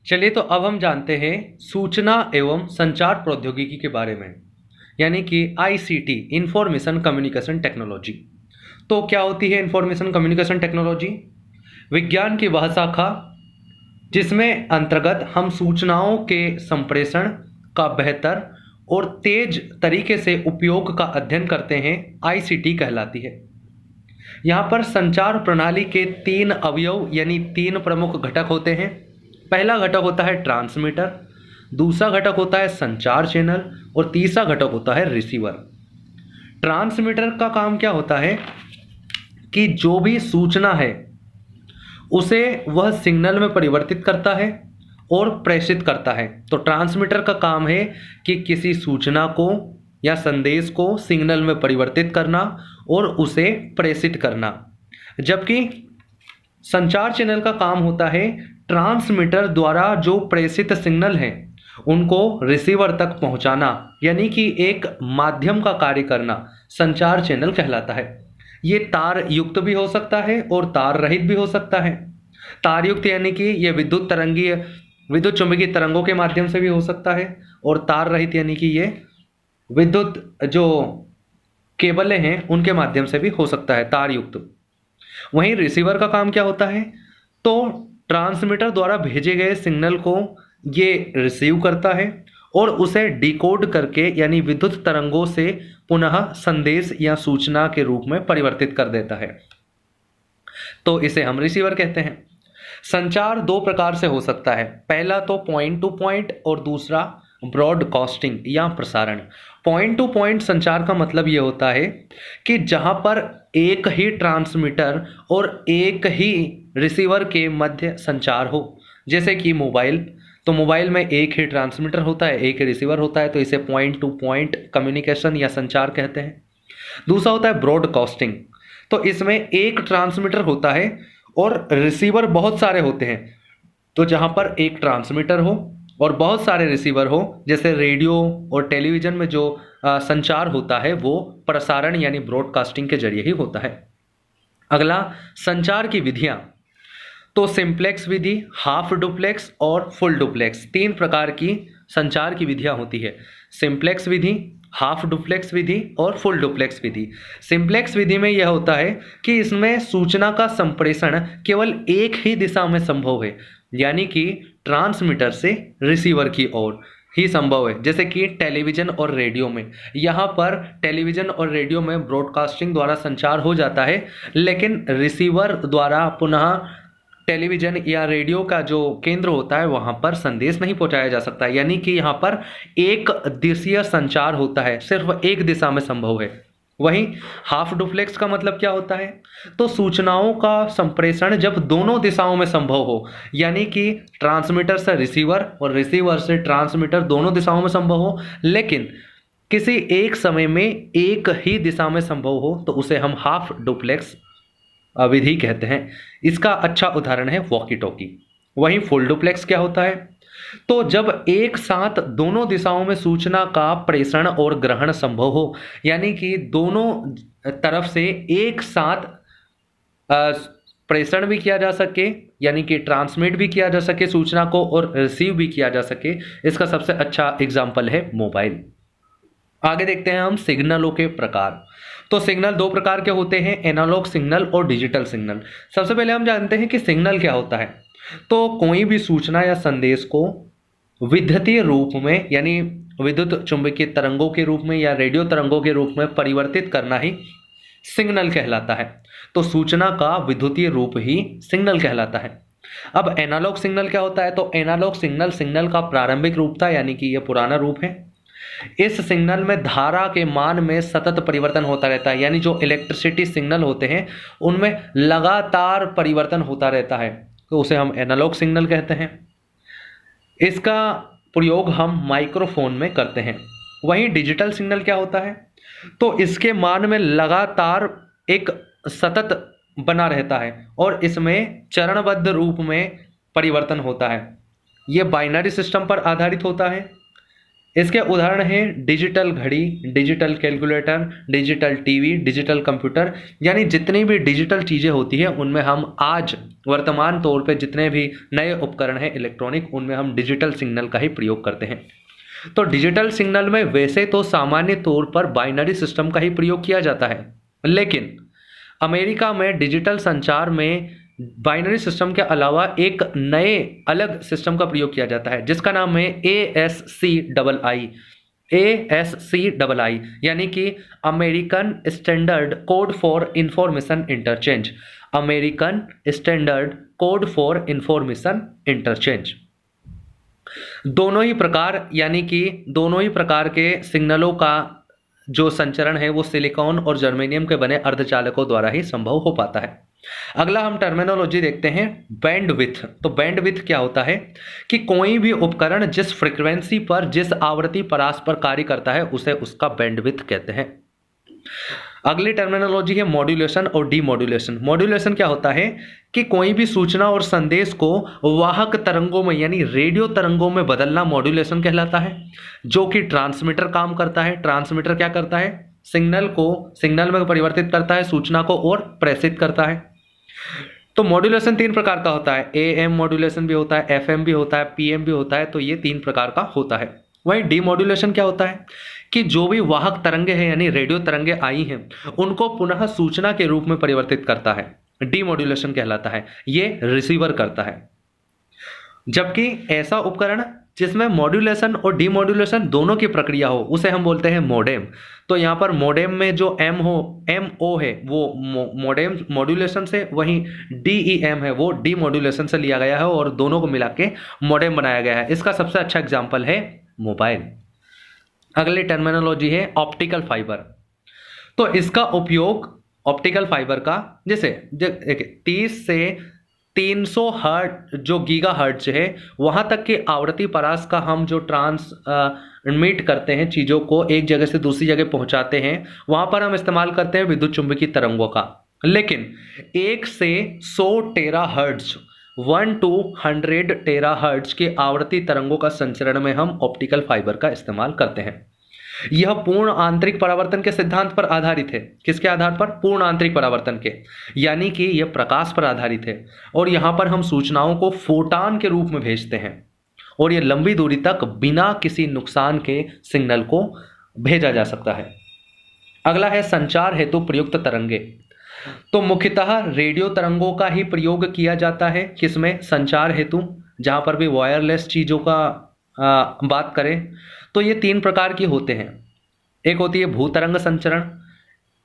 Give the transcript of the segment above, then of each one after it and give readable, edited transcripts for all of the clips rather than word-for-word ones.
चलिए तो अब हम जानते हैं सूचना एवं संचार प्रौद्योगिकी के बारे में, यानी कि आईसीटी, इंफॉर्मेशन कम्युनिकेशन टेक्नोलॉजी। तो क्या होती है इंफॉर्मेशन कम्युनिकेशन टेक्नोलॉजी? विज्ञान की वह शाखा जिसमें अंतर्गत हम सूचनाओं के संप्रेषण का बेहतर और तेज तरीके से उपयोग का अध्ययन करते हैं, आईसीटी कहलाती है। यहाँ पर संचार प्रणाली के तीन अवयव यानी तीन प्रमुख घटक होते हैं। पहला घटक होता है ट्रांसमीटर, दूसरा घटक होता है संचार चैनल और तीसरा घटक होता है रिसीवर। ट्रांसमीटर का काम क्या होता है कि जो भी सूचना है उसे वह सिग्नल में परिवर्तित करता है और प्रेषित करता है। तो ट्रांसमीटर का काम है कि किसी सूचना को या संदेश को सिग्नल में परिवर्तित करना और उसे प्रेषित करना, जबकि संचार चैनल का काम होता है ट्रांसमीटर द्वारा जो प्रेषित सिग्नल है उनको रिसीवर तक पहुंचाना, यानी कि एक माध्यम का कार्य करना संचार चैनल कहलाता है। ये तार युक्त भी हो सकता है और तार रहित भी हो सकता है। तार युक्त यानी कि ये विद्युत चुंबकीय तरंगों के माध्यम से भी हो सकता है, और तार रहित यानी कि ये विद्युत जो केबलें हैं उनके माध्यम से भी हो सकता है, तार युक्त। वहीं रिसीवर का काम क्या होता है? तो ट्रांसमीटर द्वारा भेजे गए सिग्नल को ये रिसीव करता है और उसे डिकोड करके यानी विद्युत तरंगों से पुनः संदेश या सूचना के रूप में परिवर्तित कर देता है। तो इसे हम रिसीवर कहते हैं। संचार दो प्रकार से हो सकता है, पहला तो पॉइंट टू पॉइंट और दूसरा ब्रॉडकास्टिंग या प्रसारण। पॉइंट टू पॉइंट संचार का मतलब ये होता है कि जहां पर एक ही ट्रांसमीटर और एक ही रिसीवर के मध्य संचार हो, जैसे कि मोबाइल। तो मोबाइल में एक ही ट्रांसमीटर होता है, एक ही रिसीवर होता है, तो इसे पॉइंट टू पॉइंट कम्युनिकेशन या संचार कहते हैं। दूसरा होता है ब्रॉडकास्टिंग। तो इसमें एक ट्रांसमीटर होता है और रिसीवर बहुत सारे होते हैं। तो जहां पर एक ट्रांसमीटर हो और बहुत सारे रिसीवर हो, जैसे रेडियो और टेलीविजन में जो संचार होता है वो प्रसारण यानी ब्रॉडकास्टिंग के जरिए ही होता है। अगला संचार की विधियां। तो सिंप्लेक्स विधि, हाफ डुप्लेक्स और फुल डुप्लेक्स, तीन प्रकार की संचार की विधियां होती है। सिंप्लेक्स विधि, हाफ डुप्लेक्स विधि और फुल डुप्लेक्स विधि। सिंप्लेक्स विधि में यह होता है कि इसमें सूचना का संप्रेषण केवल एक ही दिशा में संभव है, यानी कि ट्रांसमीटर से रिसीवर की ओर ही संभव है। जैसे कि टेलीविजन और रेडियो में, यहाँ पर टेलीविजन और रेडियो में ब्रॉडकास्टिंग द्वारा संचार हो जाता है, लेकिन रिसीवर द्वारा पुनः टेलीविजन या रेडियो का जो केंद्र होता है वहां पर संदेश नहीं पहुंचाया जा सकता, यानी कि यहाँ पर एक दिशीय संचार होता है, सिर्फ एक दिशा में संभव है। वहीं हाफ डुप्लेक्स का मतलब क्या होता है? तो सूचनाओं का संप्रेषण जब दोनों दिशाओं में संभव हो, यानी कि ट्रांसमीटर से रिसीवर और रिसीवर से ट्रांसमीटर दोनों दिशाओं में संभव हो, लेकिन किसी एक समय में एक ही दिशा में संभव हो, तो उसे हम हाफ डुप्लेक्स विधि कहते हैं। इसका अच्छा उदाहरण है वॉकी टॉकी। वहीं फुल डुप्लेक्स क्या होता है? तो जब एक साथ दोनों दिशाओं में सूचना का प्रेषण और ग्रहण संभव हो, यानी कि दोनों तरफ से एक साथ प्रेषण भी किया जा सके, यानी कि ट्रांसमिट भी किया जा सके सूचना को और रिसीव भी किया जा सके। इसका सबसे अच्छा एग्जाम्पल है मोबाइल। आगे देखते हैं हम सिग्नलों के प्रकार। तो सिग्नल दो प्रकार के होते हैं, एनालॉग सिग्नल और डिजिटल सिग्नल। सबसे पहले हम जानते हैं कि सिग्नल क्या होता है। तो कोई भी सूचना या संदेश को विद्युतीय रूप में यानी विद्युत चुंबकीय तरंगों के रूप में या रेडियो तरंगों के रूप में परिवर्तित करना ही सिग्नल कहलाता है। तो सूचना का विद्युतीय रूप ही सिग्नल कहलाता है। अब एनालॉग सिग्नल क्या होता है? तो एनालॉग सिग्नल का प्रारंभिक रूप था, यानी कि यह पुराना रूप है। इस सिग्नल में धारा के मान में सतत परिवर्तन होता रहता है, यानी जो इलेक्ट्रिसिटी सिग्नल होते हैं उनमें लगातार परिवर्तन होता रहता है, तो उसे हम एनालॉग सिग्नल कहते हैं। इसका प्रयोग हम माइक्रोफोन में करते हैं। वहीं डिजिटल सिग्नल क्या होता है? तो इसके मान में लगातार एक सतत बना रहता है और इसमें चरणबद्ध रूप में परिवर्तन होता है। यह बाइनरी सिस्टम पर आधारित होता है। इसके उदाहरण हैं डिजिटल घड़ी, digital calculator, digital TV, digital computer. यानी जितनी भी डिजिटल चीज़ें होती हैं उनमें हम आज वर्तमान तौर पे जितने भी नए उपकरण हैं इलेक्ट्रॉनिक, उनमें हम डिजिटल सिग्नल का ही प्रयोग करते हैं। तो डिजिटल सिग्नल में वैसे तो सामान्य तौर पर बाइनरी सिस्टम का ही प्रयोग किया जाता है, लेकिन अमेरिका में डिजिटल संचार में बाइनरी सिस्टम के अलावा एक नए अलग सिस्टम का प्रयोग किया जाता है जिसका नाम है ASCII, यानी कि American standard code for information interchange. American standard code for information interchange. दोनों ही प्रकार, यानी कि दोनों ही प्रकार के सिग्नलों का जो संचरण है वो सिलिकॉन और जर्मेनियम के बने अर्धचालकों द्वारा ही संभव हो पाता है। अगला हम टर्मिनोलॉजी देखते हैं बैंडविड्थ। तो बैंडविड्थ क्या होता है कि कोई भी उपकरण जिस फ्रीक्वेंसी पर, जिस आवृत्ति परास पर कार्य करता है उसे उसका बैंडविड्थ कहते हैं। अगली टर्मिनोलॉजी है मॉड्यूलेशन और डीमॉड्यूलेशन। मॉड्यूलेशन क्या होता है कि कोई भी सूचना और संदेश को वाहक तरंगों में यानी रेडियो तरंगों में बदलना मॉड्यूलेशन कहलाता है, जो कि ट्रांसमीटर काम करता है। ट्रांसमीटर क्या करता है? सिग्नल को सिग्नल में परिवर्तित करता है, सूचना को और प्रेषित करता है। तो मॉड्यूलेशन 3 प्रकार का होता है। AM मॉड्यूलेशन भी होता है, FM भी होता है, PM भी होता है। तो ये 3 प्रकार का होता है। वहीं डीमॉड्यूलेशन क्या होता है कि जो भी वाहक तरंगे हैं यानी रेडियो तरंगे आई हैं उनको पुनः सूचना के रूप में परिवर्तित करता है, डीमॉड्यूलेशन कहलाता है। ये रिसीवर करता है। जबकि ऐसा उपकरण जिसमें मॉड्यूलेशन और डीमॉड्यूलेशन दोनों की प्रक्रिया हो उसे हम बोलते हैं मोडेम। तो यहाँ पर मोडेम में जो MO है वो मोडेम मॉड्यूलेशन से, वहीं DEM है वो डीमॉड्यूलेशन से लिया गया है और दोनों को मिला के मोडेम बनाया गया है। इसका सबसे अच्छा एग्जाम्पल है मोबाइल। अगली टर्मिनोलॉजी है ऑप्टिकल फाइबर। तो इसका उपयोग ऑप्टिकल फाइबर का, जैसे 30 से 300 हर्ट्ज जो गीगा हर्ट्ज है वहां तक की आवृत्ति परास का हम जो ट्रांसमिट करते हैं, चीज़ों को एक जगह से दूसरी जगह पहुंचाते हैं, वहां पर हम इस्तेमाल करते हैं विद्युत चुंबकीय तरंगों का। लेकिन 1 से 100 टेरा हर्ट्ज 1 to 100 टेरा हर्ट्ज के आवृत्ति तरंगों का संचरण में हम ऑप्टिकल फाइबर का इस्तेमाल करते हैं। यह पूर्ण आंतरिक परावर्तन के सिद्धांत पर आधारित है। किसके आधार पर? पूर्ण आंतरिक परावर्तन के, यानी कि यह प्रकाश पर आधारित है और यहां पर हम सूचनाओं को फोटॉन के रूप में भेजते हैं और यह लंबी दूरी तक बिना किसी नुकसान के सिग्नल को भेजा जा सकता है। अगला है संचार हेतु प्रयुक्त तरंगे। तो मुख्यतः रेडियो तरंगों का ही प्रयोग किया जाता है। किसमें? संचार हेतु। जहां पर भी वायरलेस चीज़ों का बात करें तो ये 3 प्रकार की होते हैं। एक होती है भूतरंग संचरण,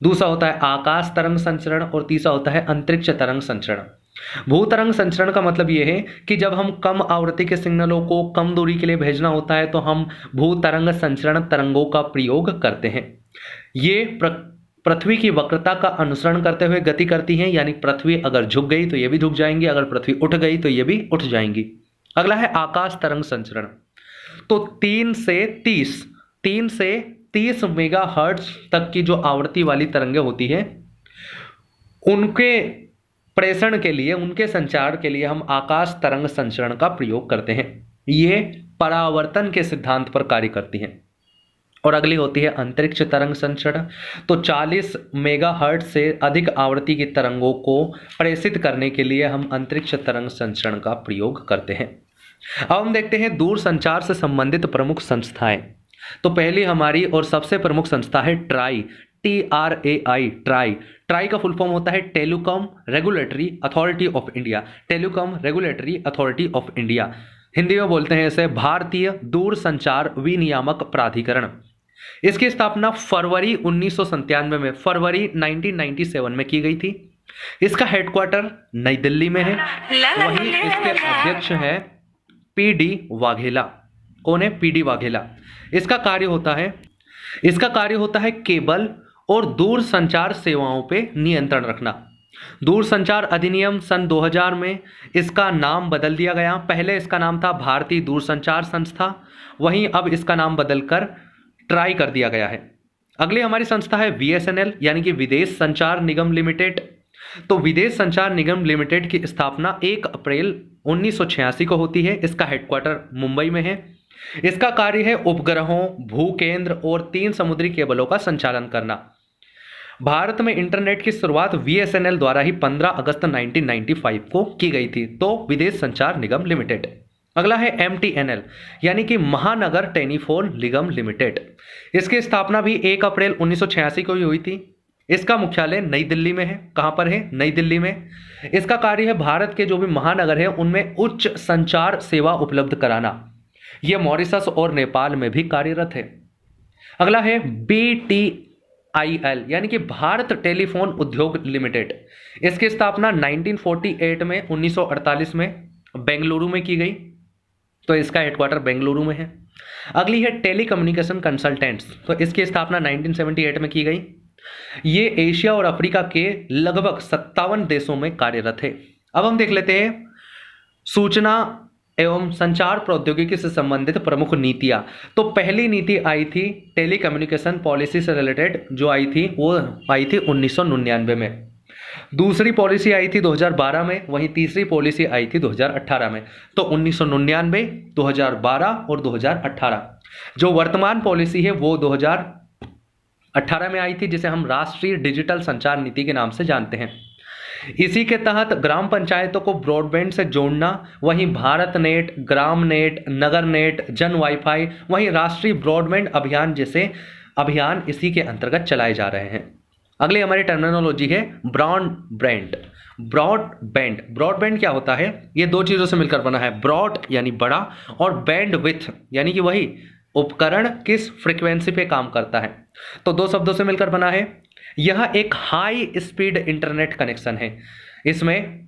दूसरा होता है आकाश तरंग संचरण और तीसरा होता है अंतरिक्ष तरंग संचरण। भूतरंग संचरण का मतलब ये है कि जब हम कम आवृत्ति के सिग्नलों को कम दूरी के लिए भेजना होता है तो हम भूतरंग संचरण तरंगों का प्रयोग करते हैं। ये पृथ्वी की वक्रता का अनुसरण करते हुए गति करती हैं, यानी पृथ्वी अगर झुक गई तो ये भी झुक जाएंगी, अगर पृथ्वी उठ गई तो ये भी उठ जाएंगी। अगला है आकाश तरंग संचरण। तो 3 से 30 मेगाहर्ट्ज तक की जो आवृत्ति वाली तरंगें होती है उनके प्रेषण के लिए, उनके संचार के लिए हम आकाश तरंग संचरण का प्रयोग करते हैं। ये परावर्तन के सिद्धांत पर कार्य करती हैं। और अगली होती है अंतरिक्ष तरंग संचरण। तो 40 मेगाहर्ट्ज से अधिक आवृत्ति की तरंगों को प्रेषित करने के लिए हम अंतरिक्ष तरंग संचरण का प्रयोग करते हैं। अब हम देखते हैं दूर संचार से संबंधित प्रमुख संस्थाएं। तो पहली हमारी और सबसे प्रमुख संस्था है ट्राई, TRAI। ट्राई का फुल फॉर्म होता है telecom regulatory authority of India. Telecom regulatory authority of India, Hindi में बोलते हैं इसे भारतीय दूर संचार विनियामक प्राधिकरण। इसकी स्थापना फरवरी 1997 में, फरवरी 1997 में की गई थी। इसका हेडक्वार्टर नई दिल्ली में है। वहीं इसके अध्यक्ष हैं PD वाघेला। कौन है? PD वाघेला। इसका कार्य होता है केबल और दूर संचार सेवाओं पे नियंत्रण रखना। दूर संचार अधिनियम सन 2000 में इसका नाम बदल दिया गया। पहले इसका नाम था भारतीय दूरसंचार संस्था, वहीं अब इसका नाम बदलकर ट्राई कर दिया गया है। अगली हमारी संस्था है VSNL यानी कि विदेश संचार निगम लिमिटेड। तो विदेश संचार निगम लिमिटेड की स्थापना 1 अप्रैल 1986 को होती है। इसका हेडक्वार्टर मुंबई में है। इसका कार्य है उपग्रहों, भूकेंद्र और 3 समुद्री केबलों का संचालन करना। भारत में इंटरनेट की शुरुआत बीएसएनएल द्वारा ही 15 अगस्त 1995 को की गई थी, तो विदेश संचार निगम लिमिटेड। अगला है एमटीएनएल यानी कि महानगर टेलीफोन निगम लिमिटेड। इसकी स्थापना भी 1 अप्रैल 1986 को ही हुई थी। इसका मुख्यालय नई दिल्ली में है। कहां पर है? नई दिल्ली में। इसका कार्य है भारत के जो भी महानगर है उनमें उच्च संचार सेवा उपलब्ध कराना। यह मॉरिशस और नेपाल में भी कार्यरत है। अगला है बीटीआईएल यानी कि भारत टेलीफोन उद्योग लिमिटेड। इसकी स्थापना 1948 में 1948 में बेंगलुरु में की गई, तो इसका हेडक्वार्टर बेंगलुरु में है। अगली है टेलीकम्युनिकेशन कंसल्टेंट्स, तो इसकी स्थापना 1978 में की गई। ये एशिया और अफ्रीका के लगभग 57 देशों में कार्यरत है। अब हम देख लेते हैं सूचना एवं संचार प्रौद्योगिकी से संबंधित प्रमुख नीतियां। तो पहली नीति आई थी टेलीकम्युनिकेशन पॉलिसी से रिलेटेड, जो आई थी वो आई थी 1999 में। दूसरी पॉलिसी आई थी 2012 में, वहीं तीसरी पॉलिसी आई थी 2018 में। तो 1999, 2012 और 2018। जो वर्तमान पॉलिसी है वो 2018 में आई थी, जिसे हम राष्ट्रीय डिजिटल संचार नीति के नाम से जानते हैं। इसी के तहत ग्राम पंचायतों को ब्रॉडबैंड से जोड़ना, वहीं भारत नेट, ग्राम नेट, नगर नेट, जन वाईफाई, वहीं राष्ट्रीय ब्रॉडबैंड अभियान जैसे अभियान इसी के अंतर्गत चलाए जा रहे हैं। अगली हमारी टर्मिनोलॉजी है ब्रॉडबैंड। ब्रॉडबैंड, ब्रॉडबैंड क्या होता है? ये 2 चीजों से मिलकर बना है। ब्रॉड यानी बड़ा और बैंडविड्थ यानी कि वही उपकरण किस फ्रीक्वेंसी पे काम करता है, तो 2 शब्दों से मिलकर बना है। यह एक हाई स्पीड इंटरनेट कनेक्शन है। इसमें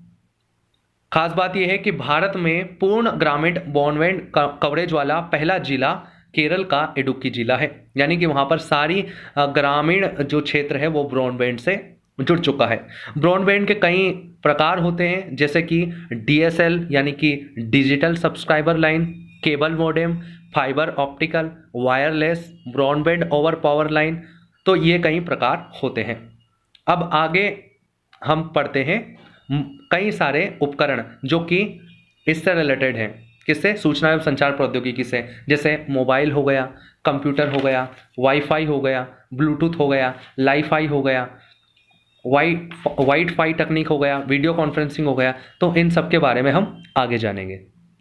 खास बात यह है कि भारत में पूर्ण ग्रामीण ब्रॉडबैंड कवरेज वाला पहला जिला केरल का इडुक्की जिला है, यानी कि वहां पर सारी ग्रामीण जो क्षेत्र है वो ब्रॉडबैंड से जुड़ चुका है। ब्रॉडबैंड के कई प्रकार होते हैं, जैसे कि डीएसएल यानी कि digital subscriber line, cable modem, fibre optical, wireless, broadband over power line, तो ये कई प्रकार होते हैं। अब आगे हम पढ़ते हैं कई सारे उपकरण जो कि इससे रिलेटेड हैं। किससे? सूचना एवं संचार प्रौद्योगिकी से, जैसे मोबाइल हो गया, कंप्यूटर हो गया, वाईफाई हो गया, ब्लूटूथ हो गया, लाईफाई हो गया, वाईफाई तकनीक हो गया, वीडियो कॉन्फ्रेंसिंग हो गया। तो इन सब के बारे में हम आगे जानेंगे।